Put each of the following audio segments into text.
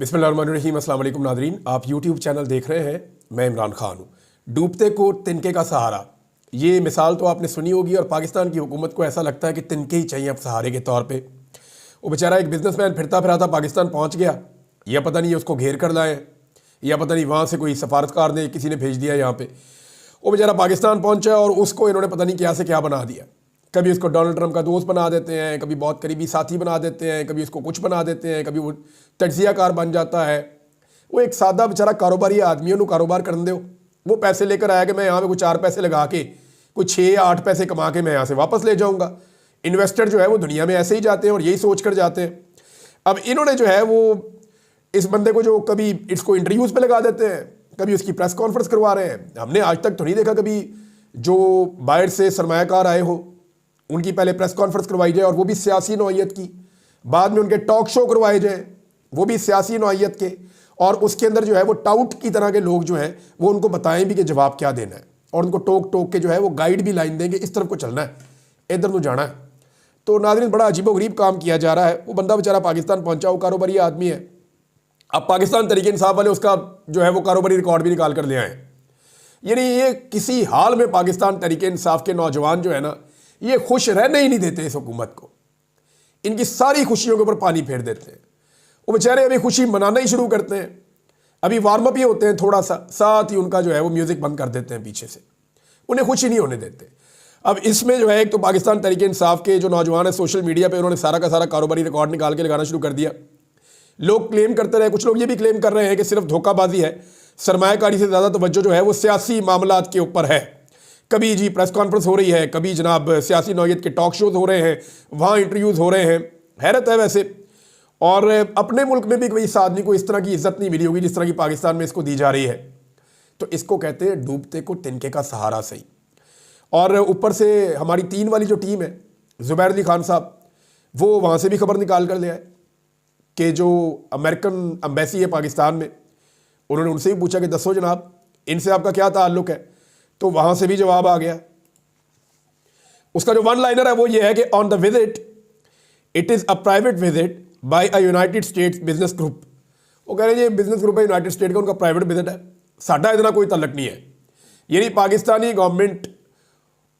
बिस्मिल्लाहिर्रहमानिर्रहीम। अस्सलाम वालेकुम नादरीन, आप यूट्यूब चैनल देख रहे हैं। मैं इमरान खान हूँ। डूबते को तिनके का सहारा, ये मिसाल तो आपने सुनी होगी और पाकिस्तान की हुकूमत को ऐसा लगता है कि तिनके ही चाहिए अब सहारे के तौर पे। वो बेचारा एक बिजनेसमैन फिरता फिराता पाकिस्तान पहुँच गया, या पता नहीं उसको घेर कर लाए, या पता नहीं वहाँ से कोई सफारतकार ने किसी ने भेज दिया यहाँ पे। वो बेचारा पाकिस्तान पहुँचा और उसको इन्होंने पता नहीं क्या से क्या बना दिया। कभी उसको डोनाल्ड ट्रंप का दोस्त बना देते हैं, कभी बहुत करीबी साथी बना देते हैं, कभी उसको कुछ बना देते हैं, कभी वो तजियाकार बन जाता है। वो एक सादा बेचारा कारोबारी आदमी, उन्होंने कारोबार करने दो। वो पैसे लेकर आया कि मैं यहाँ पे कुछ 4 पैसे लगा के कुछ 6 या 8 पैसे कमा के मैं यहाँ से वापस ले जाऊँगा। इन्वेस्टर जो है वो दुनिया में ऐसे ही जाते हैं और यही सोच कर जाते हैं। अब इन्होंने जो है वो इस बंदे को जो कभी इसको इंटरव्यूज़ पे लगा देते हैं, कभी उसकी प्रेस कॉन्फ्रेंस करवा रहे हैं। हमने आज तक तो नहीं देखा कभी जो बाहर से सरमायाकार आए हो उनकी पहले प्रेस कॉन्फ्रेंस करवाई जाए और वो भी सियासी नौइयत की, बाद में उनके टॉक शो करवाए जाए वो भी सियासी नौइयत के, और उसके अंदर जो है वो टाउट की तरह के लोग जो हैं वो उनको बताएं भी कि जवाब क्या देना है, और उनको टोक टोक के जो है वो गाइड भी लाइन देंगे, इस तरफ को चलना है, इधर को जाना है। तो नाज़रीन, बड़ा अजीबोगरीब काम किया जा रहा है। वो बंदा बेचारा पाकिस्तान पहुंचा, वो कारोबारी आदमी है। अब पाकिस्तान तहरीक इंसाफ वाले उसका जो है वो कारोबारी रिकॉर्ड भी निकाल कर ले आए। यानी ये किसी हाल में पाकिस्तान तहरीक इंसाफ के नौजवान जो है ना, ये खुश रहने ही नहीं देते इस हुकूमत को। इनकी सारी खुशियों के ऊपर पानी फेर देते हैं। वो बेचारे अभी खुशी मनाना ही शुरू करते हैं, अभी वार्म अप ही होते हैं थोड़ा सा, साथ ही उनका जो है वो म्यूजिक बंद कर देते हैं पीछे से, उन्हें खुशी नहीं होने देते। अब इसमें जो है एक तो पाकिस्तान तहरीक इंसाफ के जो नौजवान है सोशल मीडिया पे उन्होंने सारा का सारा कारोबारी रिकॉर्ड निकाल के लगाना शुरू कर दिया। लोग क्लेम करते रहे, कुछ लोग ये भी क्लेम कर रहे हैं कि सिर्फ धोखाबाजी है, सरमायाकारी से ज़्यादा तवज्जो जो है वो सियासी मामलात के ऊपर है। कभी जी प्रेस कॉन्फ्रेंस हो रही है, कभी जनाब सियासी नौइयत के टॉक शोज हो रहे हैं, वहाँ इंटरव्यूज़ हो रहे हैं। हैरत है वैसे। और अपने मुल्क में भी कोई इस आदमी को इस तरह की इज्जत नहीं मिली होगी जिस तरह की पाकिस्तान में इसको दी जा रही है। तो इसको कहते हैं डूबते को तिनके का सहारा सही। और ऊपर से हमारी 3 वाली जो टीम है, ज़ुबैर अली खान साहब, वो वहाँ से भी खबर निकाल कर ले आए कि जो अमेरिकन एम्बेसी है पाकिस्तान में, उन्होंने उनसे भी पूछा कि दसो जनाब इनसे आपका क्या ताल्लुक़ है, तो वहाँ से भी जवाब आ गया। उसका जो वन लाइनर है वो ये है कि on the visit it is a private visit bye a United states business group. वो कह रहे हैं ये बिजनेस ग्रुप है यूनाइटेड स्टेट का, उनका प्राइवेट विजिट है, साडा इतना कोई तल्लक नहीं है। यानी पाकिस्तानी गवर्नमेंट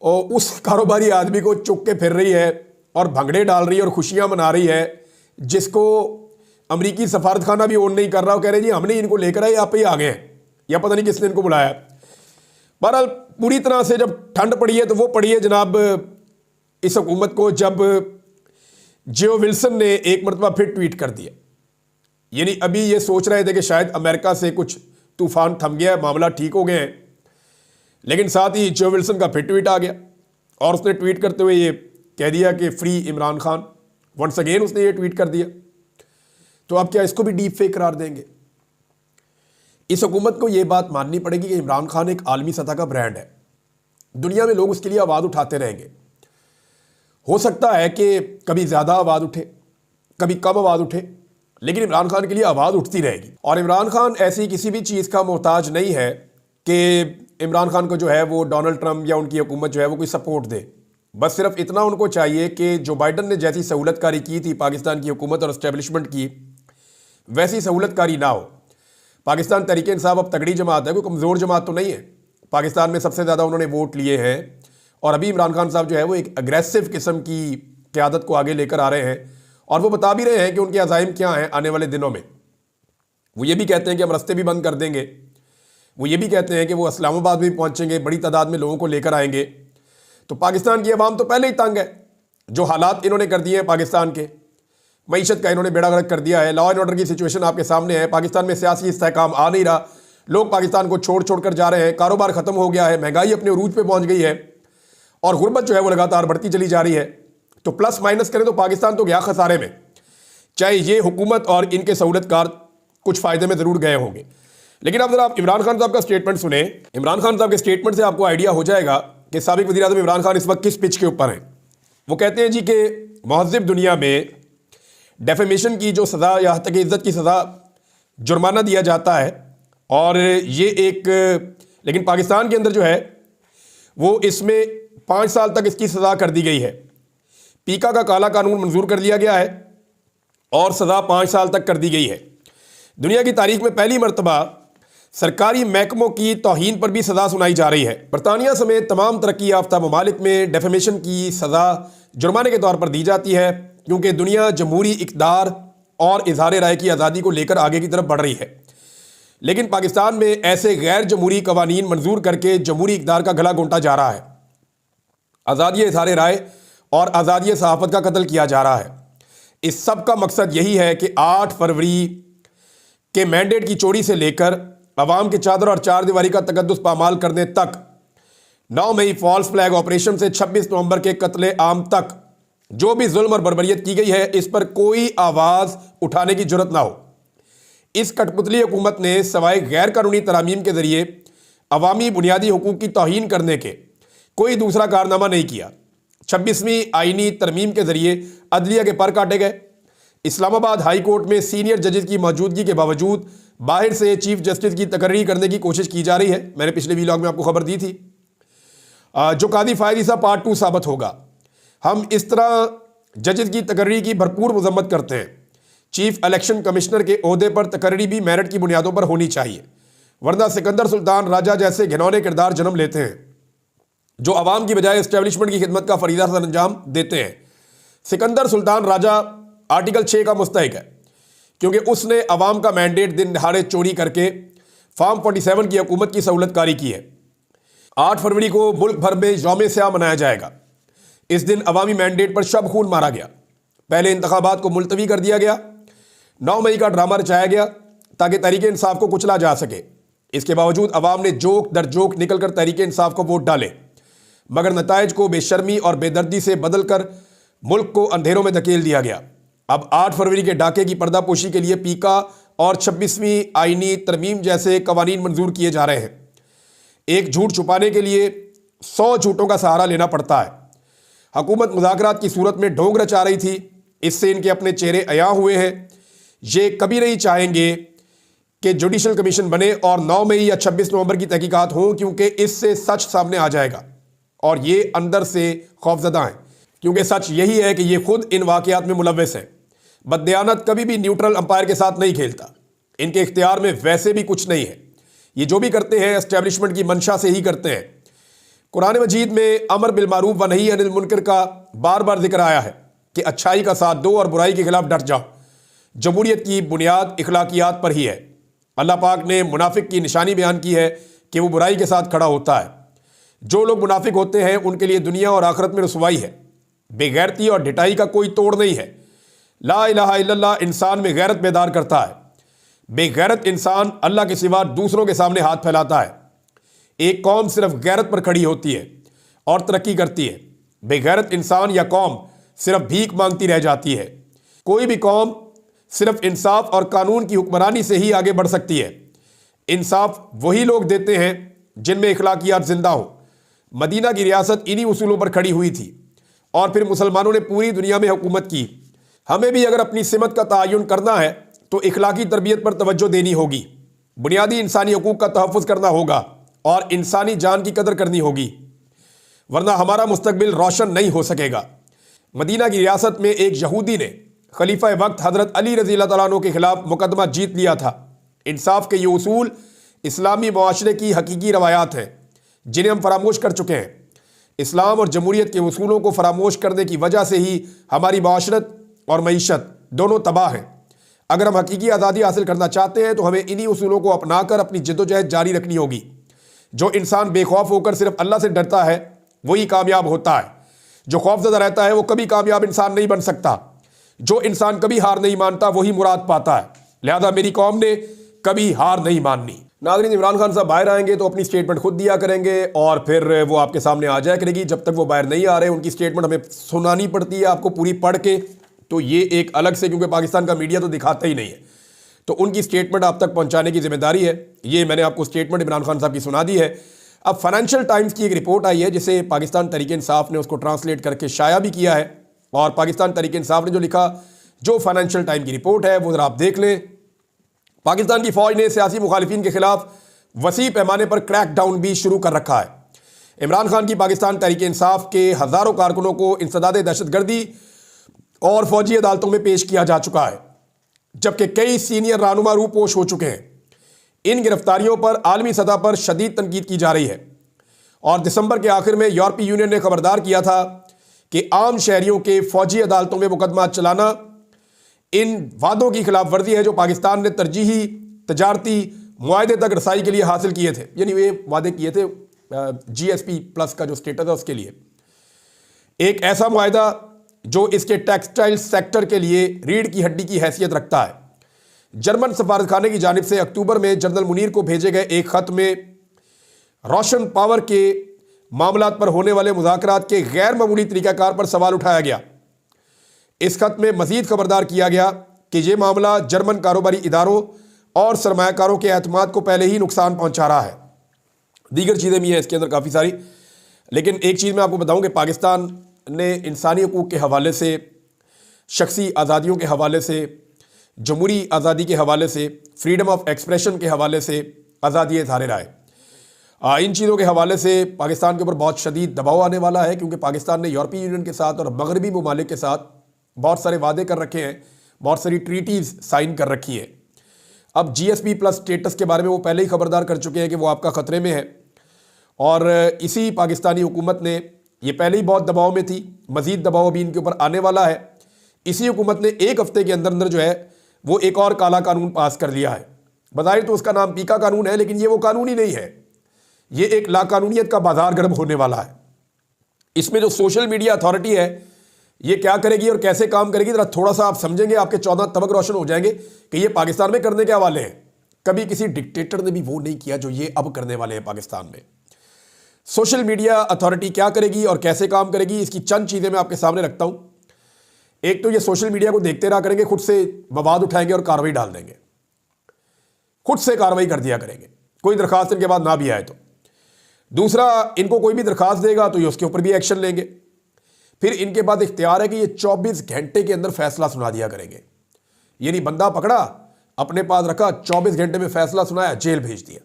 उस कारोबारी आदमी को चुक के फिर रही है और भंगड़े डाल रही है और खुशियां मना रही है, जिसको अमरीकी सफारतखाना भी ओन नहीं कर रहा। वो कह रहे हैं जी हमने इनको लेकर आए, आप ही आ गए हैं, या पता नहीं किसने इनको बुलाया। बहरहाल पूरी तरह से जब ठंड पड़ी है तो वो पड़ी है जनाब इस हुकूमत को, जब जो विल्सन ने एक मरतबा फिर ट्वीट कर दिया। यानी अभी ये सोच रहे थे कि शायद अमेरिका से कुछ तूफान थम गया, मामला ठीक हो गए हैं, लेकिन साथ ही जो विल्सन का फिर ट्वीट आ गया और उसने ट्वीट करते हुए ये कह दिया कि free Imran Khan. Once again उसने ये ट्वीट कर दिया। तो अब क्या इसको भी डीप फेक करार देंगे? इस हुकूमत को ये बात माननी पड़ेगी कि इमरान खान एक आलमी सतह का ब्रांड है, दुनिया में लोग उसके लिए आवाज़ उठाते रहेंगे। हो सकता है कि कभी ज़्यादा आवाज़ उठे, कभी कम आवाज़ उठे, लेकिन इमरान खान के लिए आवाज़ उठती रहेगी। और इमरान खान ऐसी किसी भी चीज़ का मोहताज नहीं है कि इमरान खान को जो है वो डोनाल्ड ट्रंप या उनकी हुकूमत जो है वो कोई सपोर्ट दे। बस सिर्फ इतना उनको चाहिए कि जो बाइडन ने जैसी सहूलतकारी की थी पाकिस्तान की हुकूमत और इस्टेब्लिशमेंट की, वैसी सहूलतकारी ना हो। पाकिस्तान तहरीक इंसाफ अब तगड़ी जमात है, कोई कमज़ोर जमात तो नहीं है। पाकिस्तान में सबसे ज़्यादा उन्होंने वोट लिए हैं और अभी इमरान खान साहब जो है वो एक अग्रेसिव किस्म की क़यादत को आगे लेकर आ रहे हैं और वो बता भी रहे हैं कि उनके अज़ाइम क्या हैं आने वाले दिनों में। वो ये भी कहते हैं कि हम रास्ते भी बंद कर देंगे, वो ये भी कहते हैं कि वो इस्लामाबाद भी पहुँचेंगे, बड़ी तादाद में लोगों को लेकर आएंगे। तो पाकिस्तान की अवाम तो पहले ही तंग है, जो हालात इन्होंने कर दिए हैं पाकिस्तान के, मईशत का इन्होंने बेड़ा गर्क कर दिया है। लॉ एंड ऑर्डर की सिचुएशन आपके सामने है, पाकिस्तान में सियासी इस्तेहकाम आ नहीं रहा, लोग पाकिस्तान को छोड़ छोड़ कर जा रहे हैं, कारोबार ख़त्म हो गया है, महंगाई अपने उरूज पे पहुंच गई है और गुर्बत जो है वो लगातार बढ़ती चली जा रही है। तो प्लस माइनस करें तो पाकिस्तान तो गया खसारे में। चाहे ये हुकूमत और इनके सहूलतकार कुछ फ़ायदे में ज़रूर गए होंगे, लेकिन अब जरा आप इमरान खान साहब का स्टेटमेंट सुने। इमरान खान साहब के स्टेटमेंट से आपको आइडिया हो जाएगा कि साबिक वज़ीर आज़म इमरान खान इस वक्त किस पिच के ऊपर हैं। वो कहते हैं जी कि महज़िब दुनिया में डेफेमेशन की जो सज़ा या हत्या की इज़्ज़त की सज़ा जुर्माना दिया जाता है और ये एक, लेकिन पाकिस्तान के अंदर जो है वो इसमें 5 साल तक इसकी सज़ा कर दी गई है। पीका का काला कानून मंजूर कर लिया गया है और सज़ा 5 साल तक कर दी गई है। दुनिया की तारीख में पहली मरतबा सरकारी महकमों की तौहीन पर भी सज़ा सुनाई जा रही है। बरतानिया समेत तमाम तरक्की याफ्ता ममालिक में डेफेमेशन की सज़ा जुर्माने के तौर पर दी जाती है, क्योंकि दुनिया जमहूरी इक़्तिदार और इजहार राय की आज़ादी को लेकर आगे की तरफ बढ़ रही है। लेकिन पाकिस्तान में ऐसे गैर जमहूरी कवानीन मंजूर करके जमहूरी इक़्तिदार का गला घोंटा जा रहा है। आज़ादी इजहार राय और आज़ादी सहाफ़त का कत्ल किया जा रहा है। इस सब का मकसद यही है कि 8 फरवरी के मैंडेट की चोरी से लेकर अवाम के चादर और चार दीवारी का तकद्दुस पामाल करने तक, 9 मई फॉल्स फ्लैग ऑपरेशन से 26 नवंबर के कत्ले आम तक जो भी जुल्म और बर्बरियत की गई है, इस पर कोई आवाज़ उठाने की जरूरत ना हो। इस कठपुतली हुकूमत ने सवाए गैर कानूनी तरामीम के ज़रिए अवामी बुनियादी हुकूक की तौहीन करने के कोई दूसरा कारनामा नहीं किया। 26वीं आईनी तरमीम के ज़रिए अदलिया के पर काटे गए। इस्लामाबाद हाई कोर्ट में सीनियर जजेस की मौजूदगी के बावजूद बाहर से चीफ जस्टिस की तकर्री करने की कोशिश की जा रही है। मैंने पिछले वीलॉग में आपको खबर दी थी। जो कादी फायद ईसा पार्ट 2 साबित होगा। हम इस तरह जजेस की तकर्री की भरपूर मजम्मत करते हैं। चीफ इलेक्शन कमिश्नर के ओहदे पर तकर्री भी मेरिट की बुनियादों पर होनी चाहिए, वरना सिकंदर सुल्तान राजा जैसे घिनौने किरदार जन्म लेते हैं जो अवाम की बजाय एस्टेब्लिशमेंट की खिदमत का फरीदा सर अंजाम देते हैं। सिकंदर सुल्तान राजा आर्टिकल 6 का मुस्तहिक है, क्योंकि उसने अवाम का मैंडेट दिन दहाड़े चोरी करके फार्म 47 की हुकूमत की सहूलतकारी की है। 8 फरवरी को मुल्क भर में यौम स्याह मनाया जाएगा। इस दिन अवामी मैंडेट पर शब खून मारा गया। पहले इंतखाबात को मुलतवी कर दिया गया। 9 मई का ड्रामा रचाया गया ताकि तहरीक इंसाफ को कुचला जा सके। इसके बावजूद अवाम ने जोक दर जोक निकल कर तहरीक इंसाफ को वोट डाले, मगर नताइज को बेशर्मी और बेदर्दी से बदल कर मुल्क को अंधेरों में धकेल दिया गया। अब 8 फरवरी के डाके की पर्दापोशी के लिए पीका और 26वीं आईनी तरमीम जैसे कवानीन मंजूर किए जा रहे हैं। एक झूठ छुपाने के लिए 100 झूठों का सहारा लेना पड़ता है। हुकूमत मुज़ाकरात की सूरत में ढोंग रचा रही थी, इससे इनके अपने चेहरे अया हुए हैं। ये कभी नहीं चाहेंगे कि जुडिशल कमीशन बने और 9 मई या 26 नवंबर की तहकीकात हों, क्योंकि इससे सच सामने आ जाएगा और ये अंदर से खौफजदा हैं, क्योंकि सच यही है कि ये खुद इन वाक़यात में मुलव्वस हैं। बददयानत कभी भी न्यूट्रल अंपायर के साथ नहीं खेलता। इनके इख्तियार में वैसे भी कुछ नहीं है। ये जो भी करते हैं एस्टेब्लिशमेंट की मंशा से ही करते हैं। कुरान मजीद में अमर बिल मारूफ व नही अनिल मुनकर का बार बार जिक्र आया है कि अच्छाई का साथ दो और बुराई के खिलाफ डट जाओ। जमहूरियत की बुनियाद इखलाकियात पर ही है। अल्लाह पाक ने मुनाफिक की निशानी बयान की है कि वो बुराई के साथ खड़ा होता है। जो लोग मुनाफिक होते हैं उनके लिए दुनिया और आखिरत में रुसवाई है। बेगैरती और ढिठाई का कोई तोड़ नहीं है। ला इलाहा इल्लल्लाह इंसान में गैरत बेदार करता है। बेगैरत इंसान अल्लाह के सिवा दूसरों के सामने हाथ फैलाता है। एक कौम सिर्फ गैरत पर खड़ी होती है और तरक्की करती है। बेगैरत इंसान या कौम सिर्फ भीख मांगती रह जाती है। कोई भी कौम सिर्फ इंसाफ और कानून की हुक्मरानी से ही आगे बढ़ सकती है। इंसाफ वही लोग देते हैं जिनमें इखलाकियात जिंदा हो। मदीना की रियासत इन्हीं उसूलों पर खड़ी हुई थी और फिर मुसलमानों ने पूरी दुनिया में हुकूमत की। हमें भी अगर अपनी सिमत का तयन करना है तो इखलाकी तरबियत पर तवज्जो देनी होगी। बुनियादी इंसानी हकूक़ का तहफ़्फ़ुज़ करना होगा और इंसानी जान की कदर करनी होगी, वरना हमारा मुस्तकबिल रोशन नहीं हो सकेगा। मदीना की रियासत में एक यहूदी ने खलीफा वक्त हज़रत अली रज़ी अल्लाह तआला अन्हु के खिलाफ मुकदमा जीत लिया था। इंसाफ के ये उसूल इस्लामी मुआशरे की हकीकी रवायात हैं जिन्हें हम फरामोश कर चुके हैं। इस्लाम और जमहूरियत के उसूलों को फरामोश करने की वजह से ही हमारी माशरत और मईशत दोनों तबाह हैं। अगर हम हकीकी आज़ादी हासिल करना चाहते हैं तो हमें इन्हीं उसूलों को अपनाकर अपनी जद्दोजहद जारी रखनी होगी। जो इंसान बेखौफ होकर सिर्फ अल्लाह से डरता है वही कामयाब होता है। जो खौफज़दा रहता है वो कभी कामयाब इंसान नहीं बन सकता। जो इंसान कभी हार नहीं मानता वही मुराद पाता है। लिहाजा मेरी कौम ने कभी हार नहीं माननी। नाज़रीन, इमरान खान साहब बाहर आएंगे तो अपनी स्टेटमेंट खुद दिया करेंगे और फिर वो आपके सामने आ जाया करेगी। जब तक वो बाहर नहीं आ रहे उनकी स्टेटमेंट हमें सुनानी पड़ती है आपको पूरी पढ़ के, तो ये एक अलग से, क्योंकि पाकिस्तान का मीडिया तो दिखाता ही नहीं है, तो उनकी स्टेटमेंट आप तक पहुंचाने की जिम्मेदारी है। ये मैंने आपको स्टेटमेंट इमरान खान साहब की सुना दी है। अब फाइनेंशियल टाइम्स की एक रिपोर्ट आई है जिसे पाकिस्तान तहरीक इंसाफ ने उसको ट्रांसलेट करके शाया भी किया है। और पाकिस्तान तहरीक इंसाफ ने जो लिखा, जो फाइनेंशियल टाइम की रिपोर्ट है वो ज़रा आप देख लें। पाकिस्तान की फ़ौज ने सियासी मुखालिफिन के खिलाफ वसी पैमाने पर क्रैक डाउन भी शुरू कर रखा है। इमरान खान की पाकिस्तान तहरीक इंसाफ के हज़ारों कारकुनों को इंसदाद दहशतगर्दी और फौजी अदालतों में पेश किया जा चुका है। जबकि कई सीनियर रहनुमा रूपोश हो चुके हैं। इन गिरफ्तारियों पर आलमी सतह पर शदीद तनकीद की जा रही है और दिसंबर के आखिर में यूरोपीय यूनियन ने खबरदार किया था कि आम शहरियों के फौजी अदालतों में मुकदमा चलाना इन वादों की खिलाफ वर्जी है जो पाकिस्तान ने तरजीही तजारती मुआहदे तक रसाई के लिए हासिल किए थे। यानी वे वादे किए थे GSP प्लस का जो स्टेटस है उसके लिए, एक ऐसा मुआहदा जो इसके टेक्सटाइल सेक्टर के लिए रीढ़ की हड्डी की हैसियत रखता है। जर्मन सफारतखाने की जानिब से अक्टूबर में जनरल मुनीर को भेजे गए एक खत में रोशन पावर के मामलात पर होने वाले मुज़ाकरात के गैर मामूली तरीक़ाकार पर सवाल उठाया गया। इस खत में मज़ीद खबरदार किया गया कि यह मामला जर्मन कारोबारी इदारों और सरमायाकारों के एतमाद को पहले ही नुकसान पहुंचा रहा है। दीगर चीज़ें भी हैं इसके अंदर काफ़ी सारी, लेकिन एक चीज़ मैं आपको बताऊं कि पाकिस्तान ने इंसानी हकूक़ के हवाले से, शख्सी आज़ादियों के हवाले से, जमहूरी आज़ादी के हवाले से, फ्रीडम ऑफ एक्सप्रेशन के हवाले से, आज़ादी इज़हार राय, इन चीज़ों के हवाले से पाकिस्तान के ऊपर बहुत शदीद दबाव आने वाला है, क्योंकि पाकिस्तान ने यूरोपीय यूनियन के साथ और मगरबी ममालिक के साथ बहुत सारे वादे कर रखे हैं, बहुत सारी ट्रीटीज़ साइन कर रखी है। अब GSP प्लस स्टेटस के बारे में वो पहले ही खबरदार कर चुके हैं कि वो आपका ख़तरे में है और इसी पाकिस्तानी हुकूमत ने ये पहले ही बहुत दबाव में थी, मज़ीद दबाव अभी इनके ऊपर आने वाला है। इसी हुकूमत ने एक हफ़्ते के अंदर अंदर जो है वो एक और काला कानून पास कर लिया है। बज़ाहिर तो उसका नाम पीका कानून है, लेकिन ये वो कानून ही नहीं है, ये एक लाकानूनियत का बाजार गर्म होने वाला है। इसमें जो सोशल मीडिया अथॉरिटी है ये क्या करेगी और कैसे काम करेगी, जरा थोड़ा सा आप समझेंगे, आपके 14 तबक रोशन हो जाएंगे कि ये पाकिस्तान में करने के हवाले हैं। कभी किसी डिक्टेटर ने भी वो नहीं किया जो ये अब करने वाले हैं पाकिस्तान में। सोशल मीडिया अथॉरिटी क्या करेगी और कैसे काम करेगी, इसकी चंद चीज़ें मैं आपके सामने रखता हूं। एक तो ये सोशल मीडिया को देखते रहा करेंगे, खुद से मवाद उठाएंगे और कार्रवाई डाल देंगे, खुद से कार्रवाई कर दिया करेंगे, कोई दरखास्त इनके बाद ना भी आए तो। दूसरा, इनको कोई भी दरखास्त देगा तो ये उसके ऊपर भी एक्शन लेंगे। फिर इनके बाद इख्तियार है कि ये 24 घंटे के अंदर फैसला सुना दिया करेंगे। यानी बंदा पकड़ा, अपने पास रखा, 24 घंटे में फैसला सुनाया, जेल भेज दिया।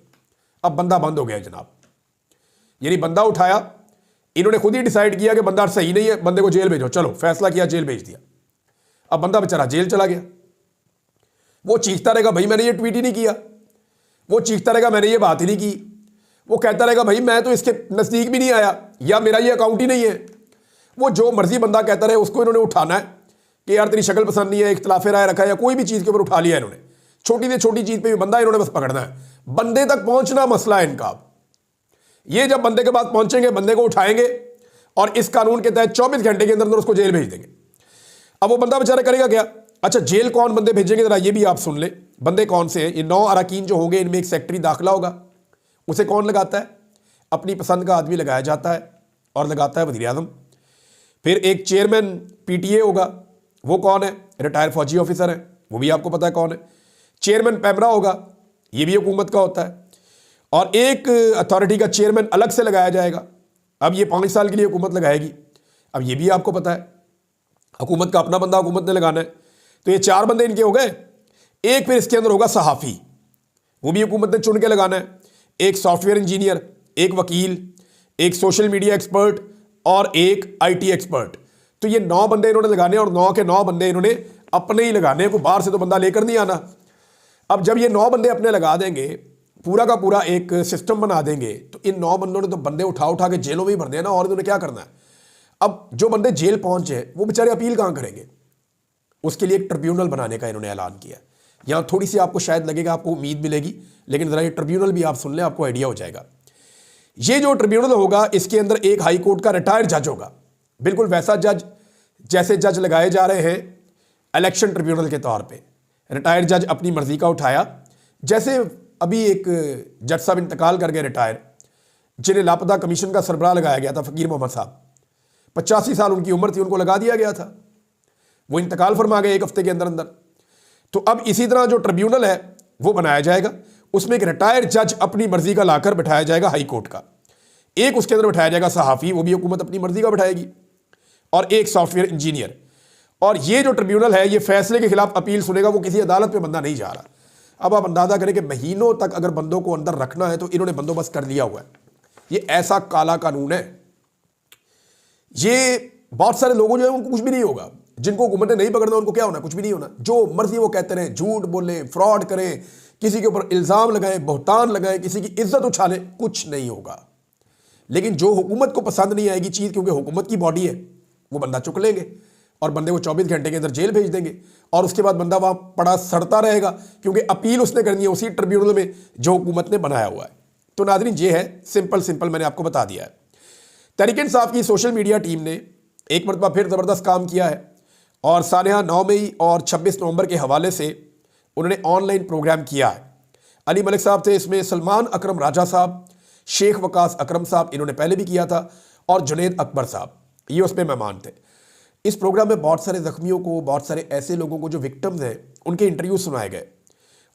अब बंदा बंद हो गया जनाब। यानी बंदा उठाया, इन्होंने खुद ही डिसाइड किया कि बंदा सही नहीं है, बंदे को जेल भेजो, चलो फैसला किया, जेल भेज दिया। अब बंदा बेचारा जेल चला गया। वो चीखता रहेगा भाई मैंने ये ट्वीट ही नहीं किया, वो चीखता रहेगा मैंने ये बात ही नहीं की, वो कहता रहेगा भाई मैं तो इसके नज़दीक भी नहीं आया, या मेरा ये अकाउंट ही नहीं है। वो जो मर्जी बंदा कहता रहे, उसको इन्होंने उठाना है कि यार तेरी शक्ल पसंद नहीं है, इख्तिलाफ राय रखा है, या कोई भी चीज़ के ऊपर उठा लिया इन्होंने। छोटी से छोटी चीज़ पे भी बंदा इन्होंने बस पकड़ना है, बंदे तक पहुंचना मसला है इनका। ये जब बंदे के पास पहुंचेंगे, बंदे को उठाएंगे और इस कानून के तहत 24 घंटे के अंदर अंदर उसको जेल भेज देंगे। अब वो बंदा बेचारा करेगा क्या? अच्छा, जेल कौन बंदे भेजेंगे जरा ये भी आप सुन ले। बंदे कौन से हैं? ये 9 अरकान जो होंगे, इनमें एक सेक्रेटरी दाखिला होगा। उसे कौन लगाता है? अपनी पसंद का आदमी लगाया जाता है और लगाता है वज़ीर आज़म। फिर एक चेयरमैन PTA होगा, वो कौन है? रिटायर्ड फौजी ऑफिसर है, वो भी आपको पता है कौन है। चेयरमैन पैमरा होगा, ये भी हुकूमत का होता है। और एक अथॉरिटी का चेयरमैन अलग से लगाया जाएगा। अब ये 5 साल के लिए हुकूमत लगाएगी, अब ये भी आपको पता है हुकूमत का अपना बंदा हुकूमत ने लगाना है। तो ये 4 बंदे इनके हो गए। एक फिर इसके अंदर होगा सहाफ़ी, वो भी हुकूमत ने चुन के लगाना है। एक सॉफ्टवेयर इंजीनियर, एक वकील, एक सोशल मीडिया एक्सपर्ट और एक IT एक्सपर्ट। तो ये 9 बंदे इन्होंने लगाने और 9 के 9 बंदे इन्होंने अपने ही लगाने, को बाहर से तो बंदा लेकर नहीं आना। अब जब ये 9 बंदे अपने लगा देंगे, पूरा का पूरा एक सिस्टम बना देंगे, तो इन 9 बंदों ने तो बंदे उठा उठा के जेलों में ही भर देना, और इन्होंने क्या करना है? अब जो बंदे जेल पहुंचे वो बेचारे अपील कहाँ करेंगे? उसके लिए एक ट्रिब्यूनल बनाने का इन्होंने ऐलान किया। यहाँ थोड़ी सी आपको शायद लगेगा, आपको उम्मीद मिलेगी, लेकिन ज़रा ये ट्रिब्यूनल भी आप सुन लें, आपको आइडिया हो जाएगा। ये जो ट्रिब्यूनल होगा, इसके अंदर एक हाई कोर्ट का रिटायर्ड जज होगा, बिल्कुल वैसा जज जैसे जज लगाए जा रहे हैं इलेक्शन ट्रिब्यूनल के तौर पे। रिटायर्ड जज अपनी मर्जी का उठाया, जैसे अभी एक जज साहब इंतकाल कर गए रिटायर, जिन्हें लापता कमीशन का सरबराह लगाया गया था, फ़कीर मोहम्मद साहब, 85 साल उनकी उम्र थी, उनको लगा दिया गया था, वो इंतकाल फरमा गए 1 हफ्ते के अंदर अंदर। तो अब इसी तरह जो ट्रिब्यूनल है वो बनाया जाएगा, उसमें एक रिटायर्ड जज अपनी मर्जी का लाकर बैठाया जाएगा हाई कोर्ट का, एक उसके अंदर बैठाया जाएगा सहाफ़ी, वो भी हुकूमत अपनी मर्जी का बैठाएगी, और एक सॉफ्टवेयर इंजीनियर। और ये जो ट्रिब्यूनल है ये फैसले के खिलाफ अपील सुनेगा, वो किसी अदालत पे बंदा नहीं जा रहा। अब आप अंदाजा करें कि महीनों तक अगर बंदों को अंदर रखना है तो इन्होंने बंदोबस्त कर लिया हुआ है। ये ऐसा काला कानून है, ये बहुत सारे लोगों जो है उनको कुछ भी नहीं होगा। जिनको हुकूमत ने नहीं पकड़ना उनको क्या होना, कुछ भी नहीं होना, जो मर्जी वो कहते रहे, झूठ बोले, फ्रॉड करें, किसी के ऊपर इल्ज़ाम लगाएं, बहतान लगाएं, किसी की इज्जत उछालें, कुछ नहीं होगा। लेकिन जो हुकूमत को पसंद नहीं आएगी चीज़, क्योंकि हुकूमत की बॉडी है, वो बंदा चुक लेंगे और बंदे को 24 घंटे के अंदर जेल भेज देंगे और उसके बाद बंदा वहाँ पड़ा सड़ता रहेगा, क्योंकि अपील उसने करनी है उसी ट्रिब्यूनल में जो हुकूमत ने बनाया हुआ है। तो नाज़रीन, ये है सिंपल मैंने आपको बता दिया है। तहरीक इंसाफ की सोशल मीडिया टीम ने एक मरतबा फिर ज़बरदस्त काम किया है और सानिया 9 मई और 26 नवंबर के हवाले से उन्होंने ऑनलाइन प्रोग्राम किया है। अली मलिक साहब थे इसमें, सलमान अकरम राजा साहब, शेख वकास अकरम साहब, इन्होंने पहले भी किया था, और जुनैद अकबर साहब, ये उसमें मेहमान थे। इस प्रोग्राम में बहुत सारे ज़ख्मियों को, बहुत सारे ऐसे लोगों को जो विक्टिम्स हैं, उनके इंटरव्यू सुनाए गए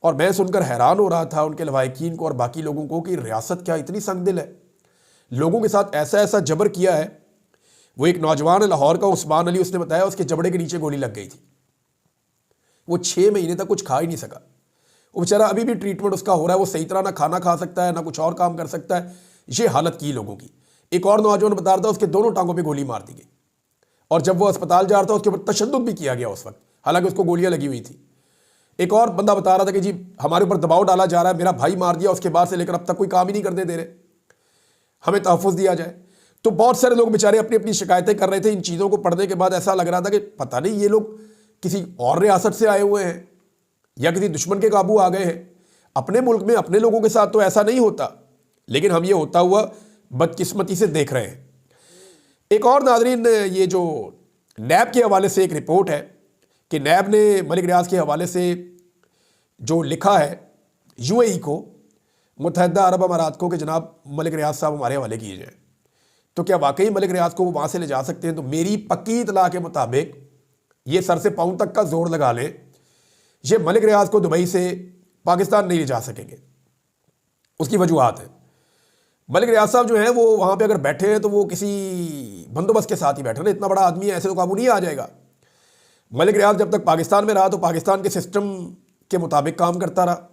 और मैं सुनकर हैरान हो रहा था उनके लवाहिकीन को और बाकी लोगों को कि रियासत क्या इतनी संगदिल है, लोगों के साथ ऐसा ऐसा जबर किया है। वो एक नौजवान है लाहौर का, उस्मान अली, उसने बताया उसके जबड़े के नीचे गोली लग गई थी, वो 6 महीने तक कुछ खा ही नहीं सका, वो बेचारा अभी भी ट्रीटमेंट उसका हो रहा है, वो सही तरह ना खाना खा सकता है ना कुछ और काम कर सकता है, ये हालत की लोगों की। एक और नौजवान बता रहा था उसके दोनों टांगों पे गोली मार दी गई और जब वो अस्पताल जा रहा था उसके ऊपर तशद्दुद भी किया गया उस वक्त, हालांकि उसको गोलियां लगी हुई थी। एक और बंदा बता रहा था कि जी हमारे ऊपर दबाव डाला जा रहा है, मेरा भाई मार दिया, उसके बाद से लेकर अब तक कोई काम ही नहीं करने दे रहे, हमें तहफ़्फ़ुज़ दिया जाए। तो बहुत सारे लोग बेचारे अपनी अपनी शिकायतें कर रहे थे। इन चीज़ों को पढ़ने के बाद ऐसा लग रहा था कि पता नहीं ये लोग किसी और रियासत से आए हुए हैं या किसी दुश्मन के काबू आ गए हैं। अपने मुल्क में अपने लोगों के साथ तो ऐसा नहीं होता, लेकिन हम ये होता हुआ बदकिस्मती से देख रहे हैं। एक और नाज़रीन, ये जो नैब के हवाले से एक रिपोर्ट है कि नैब ने मलिक रियाज के हवाले से जो लिखा है यूएई को, मुत्तहिदा अरब अमारात को, कि जनाब मलिक रियाज साहब हमारे हवाले किए जाए, तो क्या वाकई मलिक रियाज को वो वहाँ से ले जा सकते हैं? तो मेरी पक्की इतला के मुताबिक ये सर से पाँव तक का जोर लगा लें, ये मलिक रियाज को दुबई से पाकिस्तान नहीं ले जा सकेंगे। उसकी वजूहत है, मलिक रियाज साहब जो हैं वो वहाँ पे अगर बैठे हैं तो वो किसी बंदोबस्त के साथ ही बैठे ना, इतना बड़ा आदमी है, ऐसे तो काबू नहीं आ जाएगा। मलिक रियाज जब तक पाकिस्तान में रहा तो पाकिस्तान के सिस्टम के मुताबिक काम करता रहा।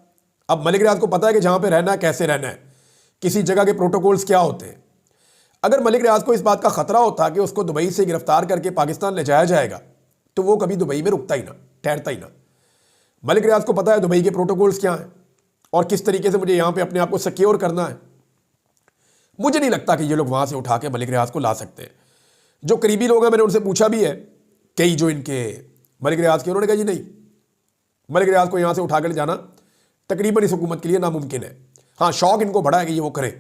अब मलिक रियाज को पता है कि जहाँ पे रहना है कैसे रहना है, किसी जगह के प्रोटोकॉल्स क्या होते हैं। अगर मलिक रियाज को इस बात का खतरा होता कि उसको दुबई से गिरफ्तार करके पाकिस्तान ले जाया जाएगा तो वो कभी दुबई में रुकता ही ना, ठहरता ही ना। मलिक रियाज को पता है दुबई के प्रोटोकॉल्स क्या हैं और किस तरीके से मुझे यहाँ पे अपने आप को सिक्योर करना है। मुझे नहीं लगता कि ये लोग वहाँ से उठा के मलिक रियाज को ला सकते हैं। जो करीबी लोग हैं, मैंने उनसे पूछा भी है, कई जो इनके मलिक रियाज के, उन्होंने कहा जी नहीं, मलिक रियाज को यहाँ से उठा कर ले जाना तकरीबन इस हुकूमत के लिए नामुमकिन है। हाँ, शौक इनको बड़ा है कि ये वो करें।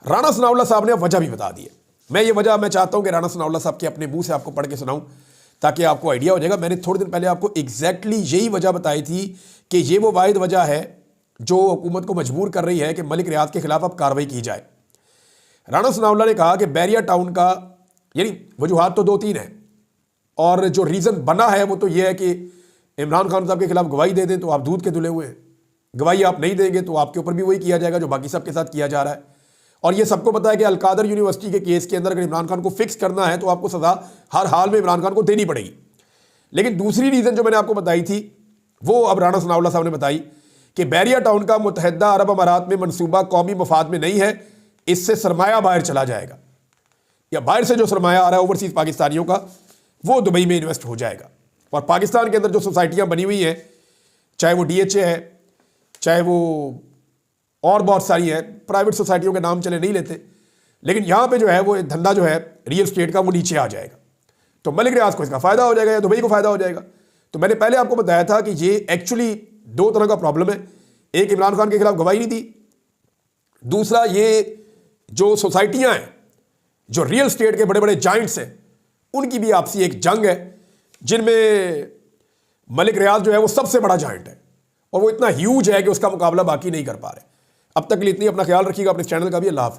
राना सनाउल्लाह साहब ने वजह भी बता दी है। मैं ये वजह मैं चाहता हूँ कि राना सनाउल्लाह साहब के अपने मुंह से आपको पढ़ के सुनाऊँ ताकि आपको आइडिया हो जाएगा। मैंने थोड़े दिन पहले आपको एग्जैक्टली यही वजह बताई थी कि ये वो वाहिद वजह है जो हुकूमत को मजबूर कर रही है कि मलिक रियाज के खिलाफ अब कार्रवाई की जाए। राना सनाउल्लाह ने कहा कि बैरिया टाउन का, यानी वजूहात तो 2-3 हैं और जो रीज़न बना है वो तो ये है कि इमरान खान साहब के खिलाफ गवाही दे दें तो आप दूध के धुले हुए हैं, गवाही आप नहीं देंगे तो आपके ऊपर भी वही किया जाएगा जो बाकी सबके साथ किया जा रहा है। और ये सबको पता है कि अलकादर यूनिवर्सिटी के केस के अंदर अगर इमरान खान को फिक्स करना है तो आपको सज़ा हर हाल में इमरान खान को देनी पड़ेगी। लेकिन दूसरी रीज़न जो मैंने आपको बताई थी वो अब राना सनाउल्लाह साहब ने बताई कि बैरिया टाउन का मुत्तहिदा अरब अमारात में मनसूबा कौमी मफाद में नहीं है, इससे सरमाया बाहर चला जाएगा या बाहर से जो सरमाया आ रहा है ओवरसीज़ पाकिस्तानियों का वो दुबई में इन्वेस्ट हो जाएगा। और पाकिस्तान के अंदर जो सोसाइटियाँ बनी हुई हैं, चाहे वो DHA है, चाहे वो और बहुत सारी है, प्राइवेट सोसाइटियों के नाम चले नहीं लेते, लेकिन यहाँ पे जो है वो धंधा जो है रियल स्टेट का वो नीचे आ जाएगा। तो मलिक रियाज को इसका फ़ायदा हो जाएगा या दुबई को फ़ायदा हो जाएगा। तो मैंने पहले आपको बताया था कि ये एक्चुअली 2 तरह का प्रॉब्लम है। एक, इमरान खान के खिलाफ गवाही नहीं दी, दूसरा ये जो सोसाइटियाँ हैं, जो रियल स्टेट के बड़े बड़े जाइंट्स हैं, उनकी भी आपसी एक जंग है जिनमें मलिक रियाज जो है वो सबसे बड़ा जाइंट है और वो इतना ह्यूज है कि उसका मुकाबला बाकी नहीं कर पा रहे। अब तक के लिए इतनी, अपना ख्याल रखिएगा, अपने चैनल का भी। अल्लाह हाफ़िज़।